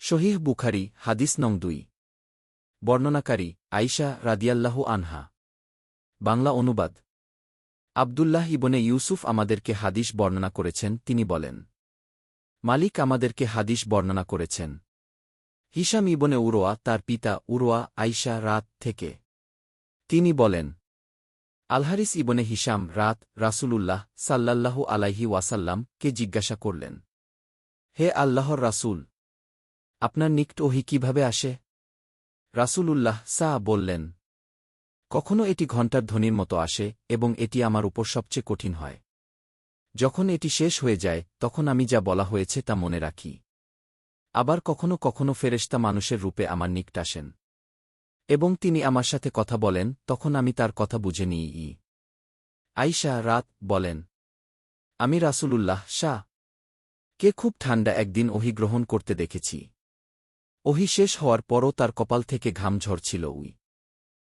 সহিহ বুখারী হাদিস নং 2। বর্ণনাকারী আয়েশা রাদিয়াল্লাহু আনহা। বাংলা অনুবাদ আব্দুল্লাহ ইবনে ইউসুফ আমাদেরকে হাদিস বর্ণনা করেছেন। তিনি বলেন, মালিক আমাদেরকে হাদিস বর্ণনা করেছেন। হিশাম ইবনে উরওয়া তার পিতা উরওয়া আয়েশা রাত থেকে। তিনি বলেন, আলহারিস ইবনে হিশাম রাত রাসূলুল্লাহ সাল্লাল্লাহু আলাইহি ওয়াসাল্লাম কে জিজ্ঞাসা করলেন, হে আল্লাহর রাসূল, আপনার নিকট ওহী কিভাবে আসে? রাসূলুল্লাহ বললেন, কখনো এটি ঘণ্টার ধ্বনির মতো আসে এবং এটি আমার উপর সবচেয়ে কঠিন হয়। যখন এটি শেষ হয়ে যায় তখন আমি যা বলা হয়েছে তা মনে রাখি। আবার কখনো কখনো ফেরেশতা মানুষের রূপে আমার নিকট আসেন এবং তিনি আমার সাথে কথা বলেন, তখন আমি তার কথা বুঝে নিই। আয়েশা রাত বলেন, আমি রাসূলুল্লাহ কে খুব ঠান্ডা একদিন ওহী গ্রহণ করতে দেখেছি। ওহী শেষ হওয়ার পরও তার কপাল থেকে ঘাম ঝরছিল।